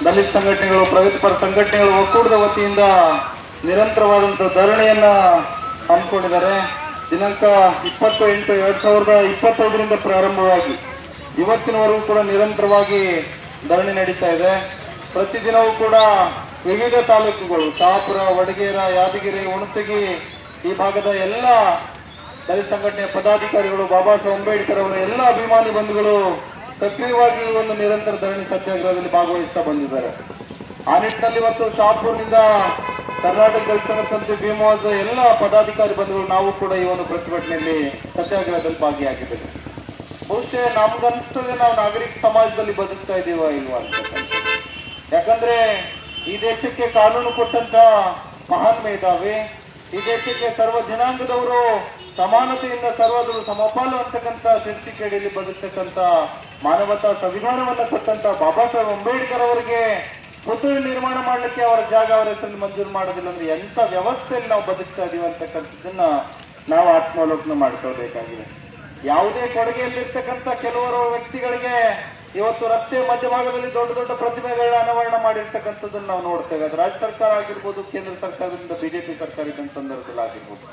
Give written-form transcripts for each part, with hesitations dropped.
ದಲಿತ ಸಂಘಟನೆಗಳು, ಪ್ರಗತಿಪರ ಸಂಘಟನೆಗಳು ಒಕ್ಕೂಟದ ವತಿಯಿಂದ ನಿರಂತರವಾದಂಥ ಧರಣಿಯನ್ನ ಹಮ್ಮಿಕೊಂಡಿದ್ದಾರೆ. ದಿನಾಂಕ 20/8/2025 ಪ್ರಾರಂಭವಾಗಿ ಇವತ್ತಿನವರೆಗೂ ಕೂಡ ನಿರಂತರವಾಗಿ ಧರಣಿ ನಡೀತಾ ಇದೆ. ಪ್ರತಿದಿನವೂ ಕೂಡ ವಿವಿಧ ತಾಲೂಕುಗಳು, ಶಹಾಪುರ, ವಡಗೇರ, ಯಾದಗಿರಿ, ಹುಣಸಗಿ ಈ ಭಾಗದ ಎಲ್ಲ ದಲಿತ ಸಂಘಟನೆಯ ಪದಾಧಿಕಾರಿಗಳು, ಬಾಬಾ ಸಾಹೇಬ್ ಅಂಬೇಡ್ಕರ್ ಅವರ ಎಲ್ಲ ಅಭಿಮಾನಿ ಬಂಧುಗಳು ಸಕ್ರಿಯವಾಗಿ ಈ ಒಂದು ನಿರಂತರ ಧರಣಿ ಸತ್ಯಾಗ್ರಹದಲ್ಲಿ ಭಾಗವಹಿಸ್ತಾ ಬಂದಿದ್ದಾರೆ. ಆ ನಿಟ್ಟಿನಲ್ಲಿ ಇವತ್ತು ಶಹಾಪುರನಿಂದ ಕರ್ನಾಟಕ ದಲಿತ ಸಂಘ ಸಮಿತಿ ಭೀಮವಾದ ಎಲ್ಲ ಪದಾಧಿಕಾರಿ ಬಂಧುಗಳು ನಾವು ಕೂಡ ಈ ಒಂದು ಪ್ರತಿಭಟನೆಯಲ್ಲಿ ಸತ್ಯಾಗ್ರಹದಲ್ಲಿ ಭಾಗಿಯಾಗಿದ್ದೇವೆ. ಬಹುಶಃ ನಮ್ಗನ್ಸ್ತದೆ ನಾವು ನಾಗರಿಕ ಸಮಾಜದಲ್ಲಿ ಬದುಕ್ತಾ ಇದ್ದೀವ ಇಲ್ವಾ ಅಂತ. ಯಾಕಂದ್ರೆ ಈ ದೇಶಕ್ಕೆ ಕಾನೂನು ಕೊಟ್ಟಂತ ಮಹಾನ್ ಮೇಧಾವಿ, ಈ ದೇಶಕ್ಕೆ ಸರ್ವ ಜನಾಂಗದವರು ಸಮಾನತೆಯಿಂದ ಸರ್ವದರು ಸಮಪಾಲು ಅಂತಕ್ಕಂಥ ಶೀರ್ಷಿಕೆಯಲ್ಲಿ ಬದುಕ್ತಕ್ಕಂಥ ಮಾನವತಾ ಸಂವಿಧಾನವನ್ನ ಕೊಟ್ಟಂತ ಬಾಬಾ ಸಾಹೇಬ್ ಅಂಬೇಡ್ಕರ್ ಅವರಿಗೆ ಪುತ್ಥಳಿ ನಿರ್ಮಾಣ ಮಾಡ್ಲಿಕ್ಕೆ ಅವರ ಜಾಗ ಅವರ ಹೆಸರಲ್ಲಿ ಮಂಜೂರು ಮಾಡೋದಿಲ್ಲ ಅಂದ್ರೆ ಎಂತ ವ್ಯವಸ್ಥೆಯಲ್ಲಿ ನಾವು ಬದುಕ್ತಾ ಇದೀವಿ ಅಂತಕ್ಕಂಥದ್ದನ್ನ ನಾವು ಆತ್ಮಾವಲೋಕನ ಮಾಡ್ಕೊಳ್ಬೇಕಾಗಿದೆ. ಯಾವುದೇ ಕೊಡುಗೆಯಲ್ಲಿರ್ತಕ್ಕಂಥ ಕೆಲವರು ವ್ಯಕ್ತಿಗಳಿಗೆ ಇವತ್ತು ರಸ್ತೆ ಮಧ್ಯಭಾಗದಲ್ಲಿ ದೊಡ್ಡ ದೊಡ್ಡ ಪ್ರತಿಮೆಗಳನ್ನ ಅನಾವರಣ ಮಾಡಿರ್ತಕ್ಕಂಥದ್ದನ್ನು ನಾವು ನೋಡ್ತೇವೆ. ಅದು ರಾಜ್ಯ ಸರ್ಕಾರ ಆಗಿರ್ಬೋದು, ಕೇಂದ್ರ ಸರ್ಕಾರದಿಂದ ಬಿಜೆಪಿ ಸರ್ಕಾರ ಇದ್ದ ಸಂದರ್ಭದಲ್ಲಿ ಆಗಿರ್ಬೋದು,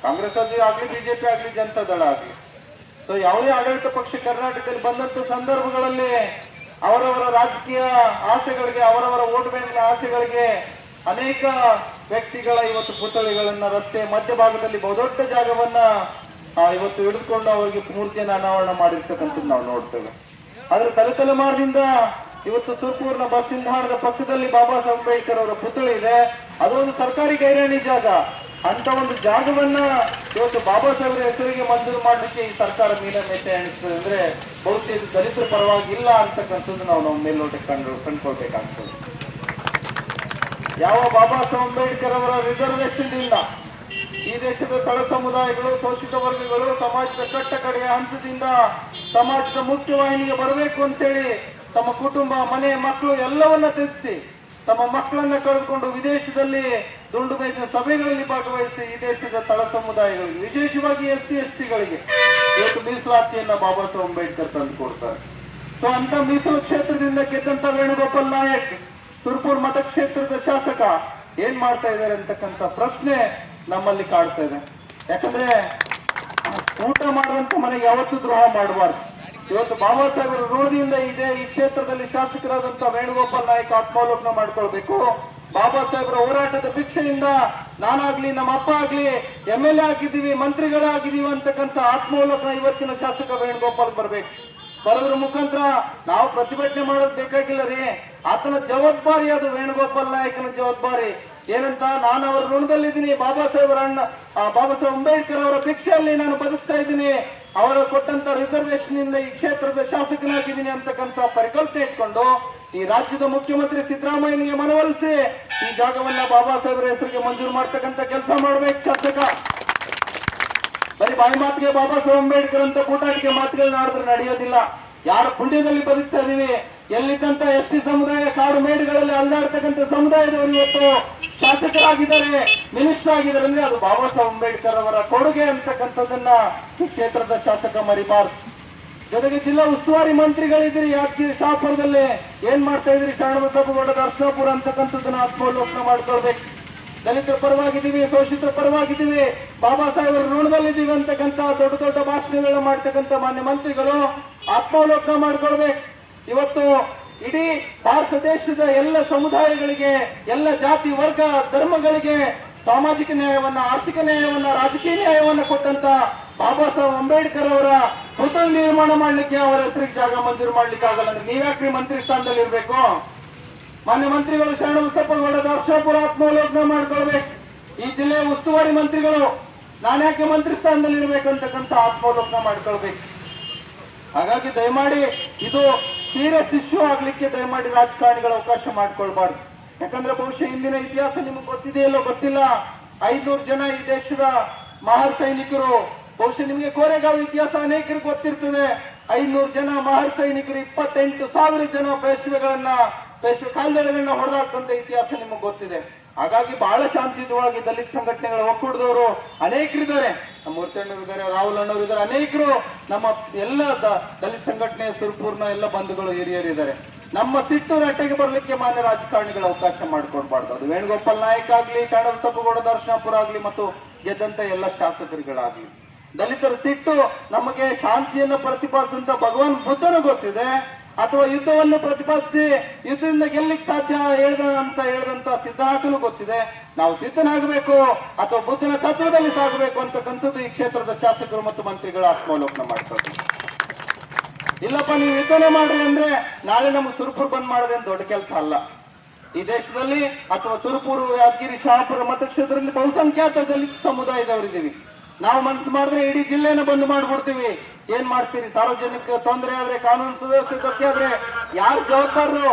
ಕಾಂಗ್ರೆಸ್ ಆಗ್ಲಿ, ಬಿಜೆಪಿ ಆಗ್ಲಿ, ಜನತಾ ದಳ ಆಗ್ಲಿ. ಸೊ ಯಾವುದೇ ಆಡಳಿತ ಪಕ್ಷ ಕರ್ನಾಟಕದಲ್ಲಿ ಬಂದಂತ ಸಂದರ್ಭಗಳಲ್ಲಿ ಅವರವರ ರಾಜಕೀಯ ಆಸೆಗಳಿಗೆ, ಅವರವರ ವೋಟ್ ಬ್ಯಾಂಕ್ನ ಆಸೆಗಳಿಗೆ ಅನೇಕ ವ್ಯಕ್ತಿಗಳ ಇವತ್ತು ಪುತ್ಥಳಿಗಳನ್ನ ರಸ್ತೆ ಮಧ್ಯಭಾಗದಲ್ಲಿ ಬಹುದೊಡ್ಡ ಜಾಗವನ್ನ ಇವತ್ತು ಹಿಡಿದುಕೊಂಡು ಅವರಿಗೆ ಮೂರ್ತಿಯನ್ನು ಅನಾವರಣ ಮಾಡಿರ್ತಕ್ಕಂಥದ್ದು ನಾವು ನೋಡ್ತೇವೆ. ಆದ್ರೆ ತಲೆತಲೆಮಾರಿನಿಂದ ಇವತ್ತು ಸುರ್ಪೂರ್ನ ಬಸ್ ನಿಲ್ದಾಣದ ಪಕ್ಕದಲ್ಲಿ ಬಾಬಾ ಸಾಹೇಬ್ ಅಂಬೇಡ್ಕರ್ ಅವರ ಪುತ್ಥಳಿ ಇದೆ. ಅದೊಂದು ಸರ್ಕಾರಿ ಗೈರಾಣಿ ಜಾಗ. ಅಂತ ಒಂದು ಜಾಗವನ್ನ ಇವತ್ತು ಬಾಬಾ ಸಾಹೇಬ್ರ ಹೆಸರಿಗೆ ಮಂಜೂರು ಮಾಡಲಿಕ್ಕೆ ಈ ಸರ್ಕಾರ ಮೀನಮೇಟೆ ಎಣಿಸ್ತದೆ ಅಂದ್ರೆ ಬಹುಶಃ ಇದು ದಲಿತರ ಪರವಾಗಿ ಇಲ್ಲ ಅಂತಕ್ಕಂಥದ್ದು ನಾವು ನಮ್ಮ ಮೇಲ್ನೋಟಕ್ಕೆ ಕಂಡುಕೊಳ್ಬೇಕಾಗ್ತದೆ. ಯಾವ ಬಾಬಾ ಸಾಹೇಬ್ ಅಂಬೇಡ್ಕರ್ ಅವರ ರಿಸರ್ವೇಶನ್ ಇಂದ ಈ ದೇಶದ ತಳ ಸಮುದಾಯಗಳು, ಶೋಷಿತ ವರ್ಗಗಳು ಸಮಾಜದ ಕಟ್ಟ ಕಡೆಯ ಹಂತದಿಂದ ಸಮಾಜದ ಮುಖ್ಯವಾಹಿನಿಗೆ ಬರಬೇಕು ಅಂತೇಳಿ ತಮ್ಮ ಕುಟುಂಬ, ಮನೆ, ಮಕ್ಕಳು ಎಲ್ಲವನ್ನ ತ್ಯಜಿಸಿ ತಮ್ಮ ಮಕ್ಕಳನ್ನ ಕಳೆದುಕೊಂಡು ವಿದೇಶದಲ್ಲಿ ದುಂಡು ಮೇಜಿನ ಸಭೆಗಳಲ್ಲಿ ಭಾಗವಹಿಸಿ ಈ ದೇಶದ ತಳ ಸಮುದಾಯಗಳಿಗೆ, ವಿಶೇಷವಾಗಿ SC/ST ಇವತ್ತು ಮೀಸಲಾತಿಯನ್ನ ಬಾಬಾ ಸಾಹೇಬ್ ಅಂಬೇಡ್ಕರ್ ತಂದು ಕೊಡ್ತಾರೆ. ಸೊ ಅಂತ ಮೀಸಲು ಕ್ಷೇತ್ರದಿಂದ ಗೆದ್ದಂತ ವೇಣುಗೋಪಾಲ್ ನಾಯಕ್ ಸುರ್ಪುರ್ ಮತಕ್ಷೇತ್ರದ ಶಾಸಕ ಏನ್ ಮಾಡ್ತಾ ಇದ್ದಾರೆ ಅಂತಕ್ಕಂಥ ಪ್ರಶ್ನೆ ನಮ್ಮಲ್ಲಿ ಕಾಡ್ತಾ ಇದೆ. ಯಾಕಂದ್ರೆ ಊಟ ಮಾಡಿದಂತ ಮನೆಗೆ ಯಾವತ್ತೂ ದ್ರೋಹ ಮಾಡಬಾರ್ದು. ಇವತ್ತು ಬಾಬಾ ಸಾಹೇಬರ ಋಣದಿಂದ ಇದೆ ಈ ಕ್ಷೇತ್ರದಲ್ಲಿ ಶಾಸಕರಾದಂತ ವೇಣುಗೋಪಾಲ್ ನಾಯಕ್ ಆತ್ಮಾವಲೋಕನ ಮಾಡ್ಕೊಳ್ಬೇಕು. ಬಾಬಾ ಸಾಹೇಬರ ಹೋರಾಟದ ಭಿಕ್ಷೆಯಿಂದ ನಾನಾಗ್ಲಿ, ನಮ್ಮ ಅಪ್ಪ ಆಗ್ಲಿ MLA ಆಗಿದ್ದೀವಿ, ಮಂತ್ರಿಗಳಾಗಿದ್ದೀವಿ ಅಂತಕ್ಕಂಥ ಆತ್ಮಾವಲೋಕನ ಇವತ್ತಿನ ಶಾಸಕ ವೇಣುಗೋಪಾಲ್ ಬರ್ಬೇಕು. ಬರೋದ್ರ ಮುಖಾಂತರ ನಾವು ಪ್ರತಿಭಟನೆ ಮಾಡೋದು ಬೇಕಾಗಿಲ್ಲ ರೀ. ಆತನ ಜವಾಬ್ದಾರಿ ಅದು, ವೇಣುಗೋಪಾಲ್ ನಾಯಕನ ಜವಾಬ್ದಾರಿ ಏನಂತ, ನಾನು ಅವರ ಋಣದಲ್ಲಿದ್ದೀನಿ. ಬಾಬಾ ಸಾಹೇಬ್ ಅಂಬೇಡ್ಕರ್ ಅವರ ಭಿಕ್ಷೆಯಲ್ಲಿ ನಾನು ಬದುಕ್ತಾ ಇದ್ದೀನಿ. ಅವರು ಕೊಟ್ಟಂತ ರಿಸರ್ವೇಶನ್ ಇಂದ ಈ ಕ್ಷೇತ್ರದ ಶಾಸಕನಾಗಿದ್ದೀನಿ ಅಂತಕ್ಕಂಥ ಪರಿಕಲ್ಪನೆ ಇಟ್ಕೊಂಡು ಈ ರಾಜ್ಯದ ಮುಖ್ಯಮಂತ್ರಿ ಸಿದ್ದರಾಮಯ್ಯನಿಗೆ ಮನವೊಲಿಸಿ ಈ ಜಾಗವನ್ನ ಬಾಬಾ ಸಾಹೇಬರ ಹೆಸರಿಗೆ ಮಂಜೂರು ಮಾಡ್ತಕ್ಕಂಥ ಕೆಲಸ ಮಾಡ್ಬೇಕು ಶಾಸಕ. ಬರೀ ಬಾಯಿ ಮಾತಿಗೆ ಬಾಬಾ ಸಾಹೇಬ್ ಅಂಬೇಡ್ಕರ್ ಅಂತ ಕೂಟಾಟಿಕೆ ಮಾತುಗಳನ್ನ ಆಡಿದ್ರೆ ನಡೆಯೋದಿಲ್ಲ. ಯಾರ ಪುಣ್ಯದಲ್ಲಿ ಬದುಕ್ತಾ ಇದೀವಿ, ಎಲ್ಲಿದ್ದಂತ ST ಸಮುದಾಯ ಕಾಡು ಮೇಡುಗಳಲ್ಲಿ ಅಲ್ಲಾಡ್ತಕ್ಕಂಥ ಸಮುದಾಯದವರು ಇವತ್ತು ಶಾಸಕರಾಗಿದ್ದಾರೆ, ಮಿನಿಸ್ಟರ್ ಆಗಿದ್ದಾರೆ ಅಂದ್ರೆ ಅದು ಬಾಬಾ ಸಾಹೇಬ್ ಅಂಬೇಡ್ಕರ್ ಅವರ ಕೊಡುಗೆ ಅಂತಕ್ಕಂಥದ್ದನ್ನ ಈ ಕ್ಷೇತ್ರದ ಶಾಸಕ ಮರಿಬಾರ್ದು. ಜೊತೆಗೆ ಜಿಲ್ಲಾ ಉಸ್ತುವಾರಿ ಮಂತ್ರಿಗಳಿದ್ರಿ, ಯಾದಗಿರಿ, ಶಹಾಪುರದಲ್ಲಿ ಏನ್ ಮಾಡ್ತಾ ಇದ್ರಿ, ಶರಣಬಸಪ್ಪಗೌಡ, ದರ್ಶನಪುರ ಅಂತಕ್ಕಂಥದ್ದನ್ನ ಆತ್ಮಾವಲೋಕನ ಮಾಡ್ಕೊಳ್ಬೇಕು. ದಲಿತರ ಪರವಾಗಿದ್ದೀವಿ, ಶೋಷಿತರ ಪರವಾಗಿದ್ದೀವಿ, ಬಾಬಾ ಸಾಹೇಬರ ಋಣದಲ್ಲಿದ್ದೀವಿ ಅಂತಕ್ಕಂಥ ದೊಡ್ಡ ದೊಡ್ಡ ಭಾಷಣಗಳನ್ನ ಮಾಡ್ತಕ್ಕಂಥ ಮಾನ್ಯ ಮಂತ್ರಿಗಳು ಆತ್ಮಾವಲೋಕನ ಮಾಡ್ಕೊಳ್ಬೇಕು. ಇವತ್ತು ಇಡೀ ಭಾರತ ದೇಶದ ಎಲ್ಲ ಸಮುದಾಯಗಳಿಗೆ, ಎಲ್ಲ ಜಾತಿ, ವರ್ಗ, ಧರ್ಮಗಳಿಗೆ ಸಾಮಾಜಿಕ ನ್ಯಾಯವನ್ನ, ಆರ್ಥಿಕ ನ್ಯಾಯವನ್ನ, ರಾಜಕೀಯ ನ್ಯಾಯವನ್ನ ಕೊಟ್ಟಂತ ಬಾಬಾ ಸಾಹೇಬ್ ಅಂಬೇಡ್ಕರ್ ಅವರ ಪುತ್ಥಳಿ ನಿರ್ಮಾಣ ಮಾಡ್ಲಿಕ್ಕೆ ಅವರ ಹೆಸರಿಗೆ ಜಾಗ ಮಂಜೂರು ಮಾಡ್ಲಿಕ್ಕೆ ಆಗಲ್ಲ ಅಂದ್ರೆ ನೀವ್ಯಾಕ್ರಿ ಮಂತ್ರಿ ಸ್ಥಾನದಲ್ಲಿ ಇರ್ಬೇಕು? ಮಾನ್ಯ ಮಂತ್ರಿಗಳು ಶರಣಬಸಪ್ಪಗೌಡ, ದರ್ಶನಪುರ ಆತ್ಮಾವಲೋಕನ ಮಾಡ್ಕೊಳ್ಬೇಕು. ಈ ಜಿಲ್ಲೆಯ ಉಸ್ತುವಾರಿ ಮಂತ್ರಿಗಳು ನಾನ್ಯಾಕೆ ಮಂತ್ರಿ ಸ್ಥಾನದಲ್ಲಿ ಇರ್ಬೇಕಂತಕ್ಕಂಥ ಆತ್ಮಾವಲೋಕನ ಮಾಡ್ಕೊಳ್ಬೇಕು. ಹಾಗಾಗಿ ದಯಮಾಡಿ ಇದು ಸೀರಿಯಸ್ ಇಶ್ಯೂ ಆಗ್ಲಿಕ್ಕೆ ದಯಮಾಡಿ ರಾಜಕಾರಣಿಗಳ ಅವಕಾಶ ಮಾಡ್ಕೊಳ್ಬಾರ್ದು. ಯಾಕಂದ್ರೆ ಬಹುಶಃ ಇಂದಿನ ಇತಿಹಾಸ ನಿಮಗೆ ಗೊತ್ತಿದೆಯಲ್ಲೋ ಗೊತ್ತಿಲ್ಲ, 500 ಜನ ಈ ದೇಶದ ಮಹಾರ್ ಸೈನಿಕರು, ಬಹುಶಃ ನಿಮಗೆ ಕೋರೆಗಾಂವ್ ಇತಿಹಾಸ ಅನೇಕರಿಗೆ ಗೊತ್ತಿರ್ತದೆ. 500 ಜನ ಮಹಾರ್ ಸೈನಿಕರು 28,000 ಜನ ಪೇಶ್ವೆ ಕಾಲ್ದಡಗಳನ್ನ ಹೊಡೆದಾಕ್ತಂತ ಇತಿಹಾಸ ನಿಮಗೆ ಗೊತ್ತಿದೆ. ಹಾಗಾಗಿ ಬಹಳ ಶಾಂತಿಯುತವಾಗಿ ದಲಿತ ಸಂಘಟನೆಗಳ ಒಕ್ಕೂಟದವರು ಅನೇಕರಿದ್ದಾರೆ. ನಮ್ಮ ಮೂರ್ತಣ್ಣವರು ಇದ್ದಾರೆ, ರಾಹುಲ್ ಅಣ್ಣವರು ಇದ್ದಾರೆ, ಅನೇಕರು ನಮ್ಮ ಎಲ್ಲ ದಲಿತ ಸಂಘಟನೆಯ ಸುರ್ಪೂರ್ನ ಎಲ್ಲ ಬಂಧುಗಳು ಹಿರಿಯರಿದ್ದಾರೆ. ನಮ್ಮ ಸಿಟ್ಟು ರಟ್ಟೆಗೆ ಬರಲಿಕ್ಕೆ ಮಾನ್ಯ ರಾಜಕಾರಣಿಗಳ ಅವಕಾಶ ಮಾಡಿಕೊಡ್ಬಾರ್ದು. ಅದು ವೇಣುಗೋಪಾಲ್ ನಾಯಕ್ ಆಗ್ಲಿ, ಕಣಬಸಪ್ಪಗೌಡ ದರ್ಶನಾಪುರ ಆಗ್ಲಿ ಮತ್ತು ಗೆದ್ದಂತ ಎಲ್ಲ ಶಾಸಕರುಗಳಾಗ್ಲಿ. ದಲಿತರ ಸಿಟ್ಟು ನಮಗೆ ಶಾಂತಿಯನ್ನು ಪ್ರತಿಪಾದಿಸಿದಂತ ಭಗವಾನ್ ಬುದ್ಧನು ಗೊತ್ತಿದೆ, ಅಥವಾ ಯುದ್ಧವನ್ನು ಪ್ರತಿಪಾದಿಸಿ ಯುದ್ಧದಿಂದ ಗೆಲ್ಲಿಕ್ ಸಾಧ್ಯ ಹೇಳಿದಂತ ಸಿದ್ಧಾರ್ಥನು ಗೊತ್ತಿದೆ. ನಾವು ಸಿದ್ಧನಾಗಬೇಕು ಅಥವಾ ಬುದ್ಧನ ತತ್ವದಲ್ಲಿ ಸಾಗಬೇಕು ಅಂತಕ್ಕಂಥದ್ದು ಈ ಕ್ಷೇತ್ರದ ಶಾಸಕರು ಮತ್ತು ಮಂತ್ರಿಗಳ ಆತ್ಮಾವಲೋಕನ ಮಾಡ್ತಾರೆ. ಇಲ್ಲಪ್ಪ ನೀವು ಯುದ್ಧನೇ ಮಾಡ್ರಿ ಅಂದ್ರೆ ನಾಳೆ ನಮ್ಗೆ ಸುರಪುರ್ ಬಂದ್ ಮಾಡೋದೇನು ದೊಡ್ಡ ಕೆಲಸ ಅಲ್ಲ. ಈ ದೇಶದಲ್ಲಿ ಅಥವಾ ಸುರಪುರ, ಯಾದಗಿರಿ, ಶಹಾಪುರ ಮತಕ್ಷೇತ್ರದಲ್ಲಿ ಬಹುಸಂಖ್ಯಾತ ದಲಿತ ಸಮುದಾಯದವರಿದ್ದೀವಿ. ನಾವು ಮನಸ್ಸು ಮಾಡಿದ್ರೆ ಇಡೀ ಜಿಲ್ಲೆನ ಬಂದ್ ಮಾಡ್ಬಿಡ್ತೀವಿ. ಏನ್ ಮಾಡ್ತೀರಿ? ಸಾರ್ವಜನಿಕ ತೊಂದರೆ ಆದ್ರೆ, ಕಾನೂನು ಸುವ್ಯವಸ್ಥೆ ಧಕ್ಕೆ ಆದ್ರೆ ಯಾರು ಜವಾಬ್ದಾರರು?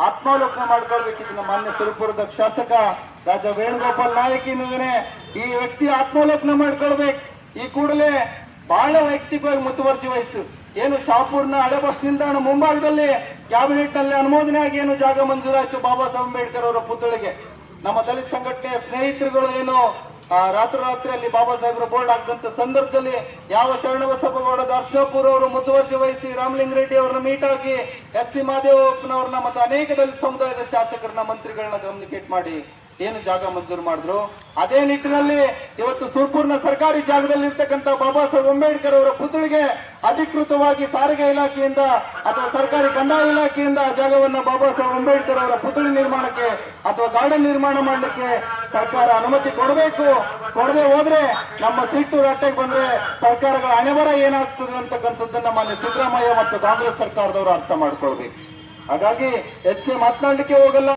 ಆತ್ಮಾವಲೋಕನ ಮಾಡ್ಕೊಳ್ಬೇಕಿತ್ತು. ಮಾನ್ಯ ಸುರಪುರದ ಶಾಸಕ ರಾಜ ವೇಣುಗೋಪಾಲ್ ನಾಯಕಿನೇ ಈ ವ್ಯಕ್ತಿ ಆತ್ಮಾವಲೋಕನ ಮಾಡ್ಕೊಳ್ಬೇಕು. ಈ ಕೂಡಲೇ ಬಹಳ ವೈಯಕ್ತಿಕವಾಗಿ ಮುತುವರ್ಜಿ ವಹಿಸು. ಏನು ಶಹಾಪುರ್ನ ಹಳೆ ಬಸ್ ನಿಲ್ದಾಣ ಮುಂಭಾಗದಲ್ಲಿ ಕ್ಯಾಬಿನೆಟ್ ನಲ್ಲಿ ಅನುಮೋದನೆ ಆಗಿ ಏನು ಜಾಗ ಮಂಜೂರಾಯಿತು ಬಾಬಾ ಸಾಹೇಬ್ ಅಂಬೇಡ್ಕರ್ ಅವರ ಪುತ್ಥಳಿಗೆ. ನಮ್ಮ ದಲಿತ ಸಂಘಟನೆಯ ಸ್ನೇಹಿತರುಗಳು ಏನು ರಾತ್ರಿ ಅಲ್ಲಿ ಬಾಬಾ ಸಾಹೇಬ್ರ ಬೋರ್ಡ್ ಆಗದಂತ ಸಂದರ್ಭದಲ್ಲಿ ಯಾವ ಶರಣಬಸಪ್ಪಗೌಡ ದರ್ಶನಾಪುರ ಅವರು ಮುತುವರ್ಜಿ ವಹಿಸಿ ರಾಮಲಿಂಗ ರೆಡ್ಡಿ ಅವರನ್ನ ಮೀಟ್ ಆಗಿ ಎಸ್ ಸಿ ಮಹದೇವಪ್ಪನವ್ರನ್ನ ಮತ್ತು ಅನೇಕ ದಲಿತ ಸಮುದಾಯದ ಶಾಸಕರನ್ನ ಮಂತ್ರಿಗಳನ್ನ ಕಮ್ಯುನಿಕೇಟ್ ಮಾಡಿ ಏನು ಜಾಗ ಮಂಜೂರು ಮಾಡಿದ್ರು. ಅದೇ ನಿಟ್ಟಿನಲ್ಲಿ ಇವತ್ತು ಸುರ್ಪುರ್ನ ಸರ್ಕಾರಿ ಜಾಗದಲ್ಲಿ ಇರ್ತಕ್ಕಂಥ ಬಾಬಾ ಸಾಹೇಬ್ ಅಂಬೇಡ್ಕರ್ ಅವರ ಪುತ್ಥಳಿಗೆ ಅಧಿಕೃತವಾಗಿ ಸಾರಿಗೆ ಇಲಾಖೆಯಿಂದ ಅಥವಾ ಸರ್ಕಾರಿ ಕಂದಾಯ ಇಲಾಖೆಯಿಂದ ಜಾಗವನ್ನ ಬಾಬಾ ಸಾಹೇಬ್ ಅಂಬೇಡ್ಕರ್ ಅವರ ಪುತ್ಥಳಿ ನಿರ್ಮಾಣಕ್ಕೆ ಅಥವಾ ಗಾರ್ಡನ್ ನಿರ್ಮಾಣ ಮಾಡಲಿಕ್ಕೆ ಸರ್ಕಾರ ಅನುಮತಿ ಕೊಡಬೇಕು. ಕೊಡದೆ ಹೋದ್ರೆ ನಮ್ಮ ಸಿಟ್ಟು ರಟ್ಟೆಗೆ ಬಂದ್ರೆ ಸರ್ಕಾರಗಳ ಹಣೆಬರ ಏನಾಗ್ತದೆ ಅಂತಕ್ಕಂಥದ್ದನ್ನ ಮಾನ್ಯ ಸಿದ್ದರಾಮಯ್ಯ ಮತ್ತು ಕಾಂಗ್ರೆಸ್ ಸರ್ಕಾರದವರು ಅರ್ಥ ಮಾಡ್ಕೊಳ್ಬೇಕು. ಹಾಗಾಗಿ ಹೆಚ್ಚಿಗೆ ಮಾತನಾಡಲಿಕ್ಕೆ ಹೋಗಲ್ಲ.